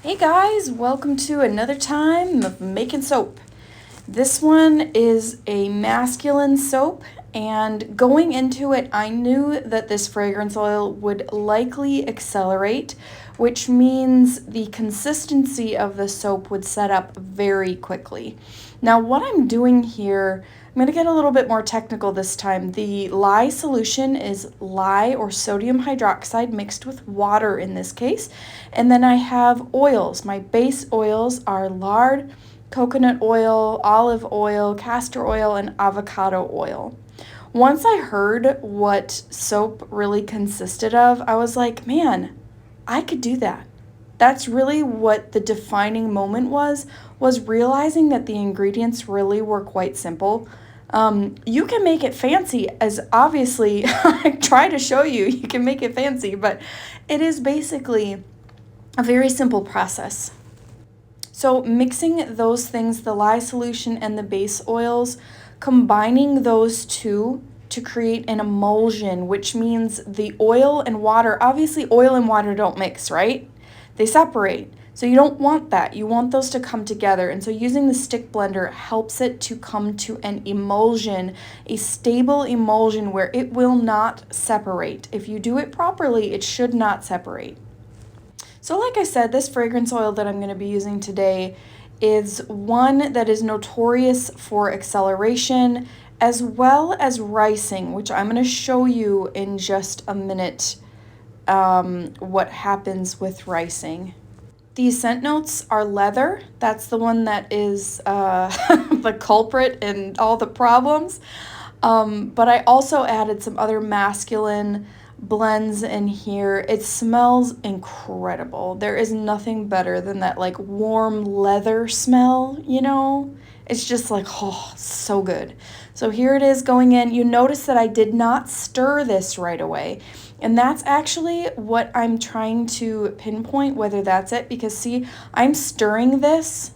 Hey guys, welcome to another time of making soap. This one is a masculine soap, and going into it, I knew that this fragrance oil would likely accelerate, which means the consistency of the soap would set up very quickly. Now, what I'm doing here, I'm going to get a little bit more technical this time. The lye solution is lye or sodium hydroxide mixed with water in this case. And then I have oils. My base oils are lard, coconut oil, olive oil, castor oil, and avocado oil. Once I heard what soap really consisted of, I was like, man, I could do that. That's really what the defining moment was realizing that the ingredients really were quite simple. You can make it fancy, as obviously I try to show you, you can make it fancy, but it is basically a very simple process. So mixing those things, the lye solution and the base oils, combining those two to create an emulsion, which means the oil and water, obviously oil and water don't mix, right? They separate. So you don't want that. You want those to come together. And so using the stick blender helps it to come to an emulsion, a stable emulsion where it will not separate. If you do it properly, it should not separate. So like I said, this fragrance oil that I'm going to be using today is one that is notorious for acceleration as well as ricing, which I'm going to show you in just a minute what happens with ricing. These scent notes are leather. That's the one that is the culprit in all the problems. But I also added some other masculine blends in here. It smells incredible. There is nothing better than that like warm leather smell, you know? It's just like, oh, so good. So here it is going in. You notice that I did not stir this right away. And that's actually what I'm trying to pinpoint, whether that's it. Because see, I'm stirring this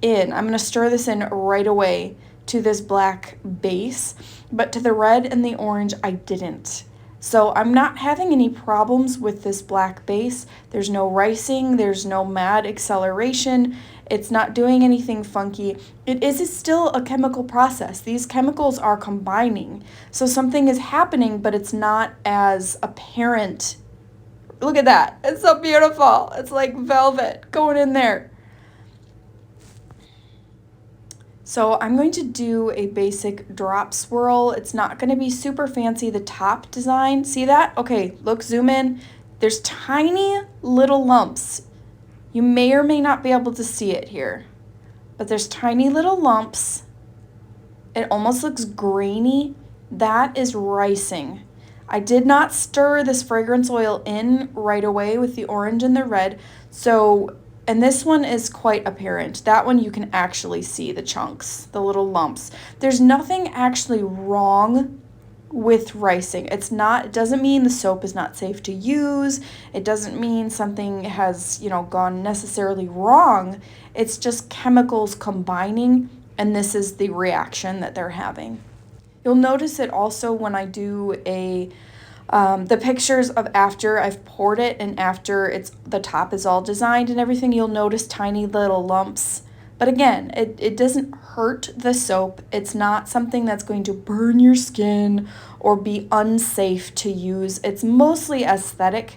in. I'm going to stir this in right away to this black base. But to the red and the orange, I didn't. So I'm not having any problems with this black base. There's no ricing. There's no mad acceleration. It's not doing anything funky. It is still a chemical process. These chemicals are combining. So something is happening, but it's not as apparent. Look at that. It's so beautiful. It's like velvet going in there. So I'm going to do a basic drop swirl. It's not going to be super fancy, the top design. See that? Okay, look, zoom in. There's tiny little lumps. You may or may not be able to see it here, but there's tiny little lumps. It almost looks grainy. That is ricing. I did not stir this fragrance oil in right away with the orange and the red. And this one is quite apparent. That one you can actually see the chunks, the little lumps. There's nothing actually wrong with ricing. It doesn't mean the soap is not safe to use. It doesn't mean something has, gone necessarily wrong. It's just chemicals combining, and this is the reaction that they're having. You'll notice it also when I do the pictures of after I've poured it and after the top is all designed and everything. You'll notice tiny little lumps. But again, it doesn't hurt the soap. It's not something that's going to burn your skin or be unsafe to use. It's mostly aesthetic.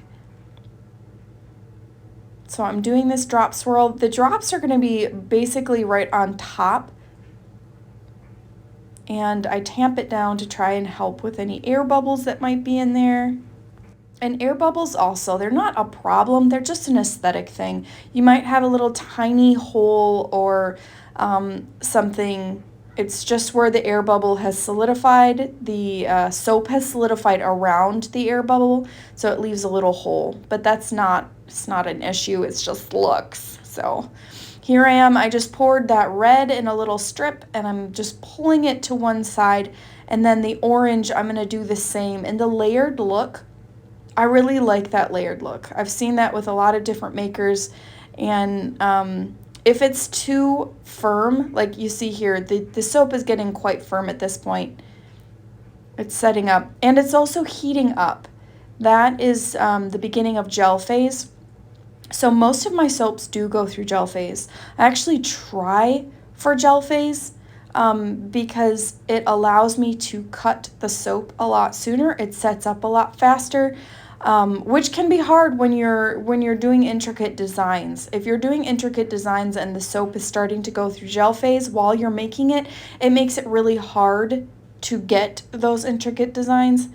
So I'm doing this drop swirl. The drops are going to be basically right on top. And I tamp it down to try and help with any air bubbles that might be in there. And air bubbles also, they're not a problem, they're just an aesthetic thing. You might have a little tiny hole or something. It's just where the air bubble has solidified. The soap has solidified around the air bubble, so it leaves a little hole. But it's not an issue, it's just looks. So here I am, I just poured that red in a little strip and I'm just pulling it to one side. And then the orange, I'm gonna do the same. And the layered look, I really like that layered look. I've seen that with a lot of different makers, and if it's too firm, like you see here, the soap is getting quite firm at this point. It's setting up, and it's also heating up. That is the beginning of gel phase. So most of my soaps do go through gel phase. I actually try for gel phase because it allows me to cut the soap a lot sooner. It sets up a lot faster, which can be hard when you're doing intricate designs. If you're doing intricate designs and the soap is starting to go through gel phase while you're making it, it makes it really hard to get those intricate designs.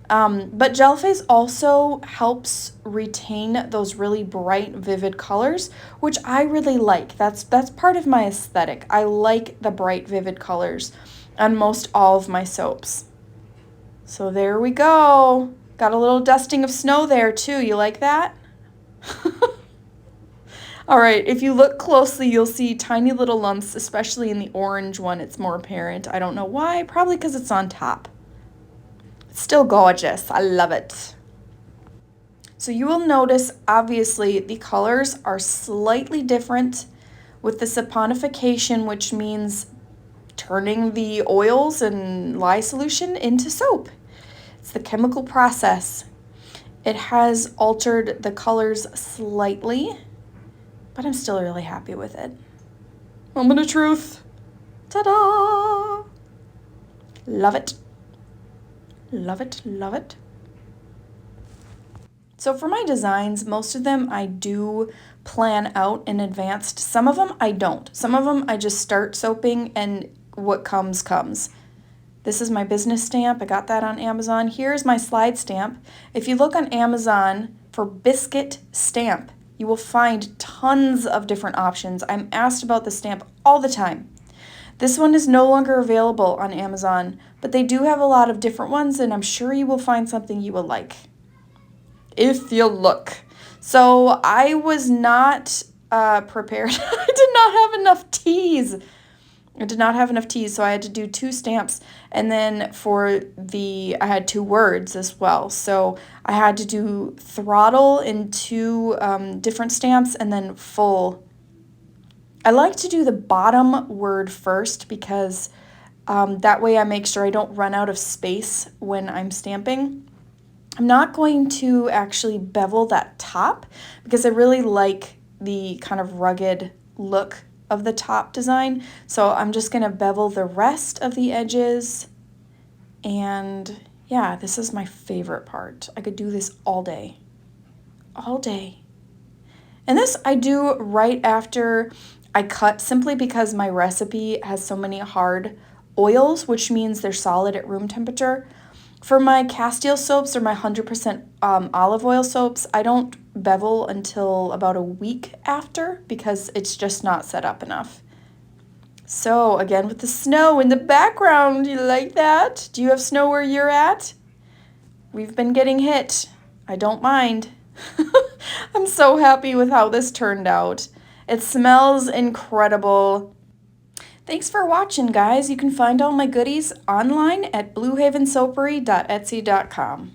But gel phase also helps retain those really bright, vivid colors, which I really like. That's part of my aesthetic. I like the bright, vivid colors on most all of my soaps. So there we go. Got a little dusting of snow there too. You like that? All right, if you look closely, you'll see tiny little lumps, especially in the orange one. It's more apparent. I don't know why, probably because it's on top. Still gorgeous. I love it. So you will notice, obviously, the colors are slightly different with the saponification, which means turning the oils and lye solution into soap. It's the chemical process. It has altered the colors slightly, but I'm still really happy with it. Moment of truth. Ta-da! Love it. Love it, love it. So for my designs, most of them I do plan out in advance. Some of them I don't. Some of them I just start soaping and what comes, comes. This is my business stamp. I got that on Amazon. Here's my slide stamp. If you look on Amazon for biscuit stamp, you will find tons of different options. I'm asked about the stamp all the time. This one is no longer available on Amazon, but they do have a lot of different ones, and I'm sure you will find something you will like if you look. So I was not prepared. I did not have enough teas. So I had to do 2 stamps, and then I had 2 words as well. So I had to do throttle in 2 different stamps, and then full. I like to do the bottom word first because that way I make sure I don't run out of space when I'm stamping. I'm not going to actually bevel that top because I really like the kind of rugged look of the top design. So I'm just going to bevel the rest of the edges. And yeah, this is my favorite part. I could do this all day. All day. And this I do right after I cut, simply because my recipe has so many hard oils, which means they're solid at room temperature. For my Castile soaps or my 100% olive oil soaps, I don't bevel until about a week after because it's just not set up enough. So again, with the snow in the background, you like that? Do you have snow where you're at? We've been getting hit. I don't mind. I'm so happy with how this turned out. It smells incredible. Thanks for watching, guys. You can find all my goodies online at bluehavensoapery.etsy.com.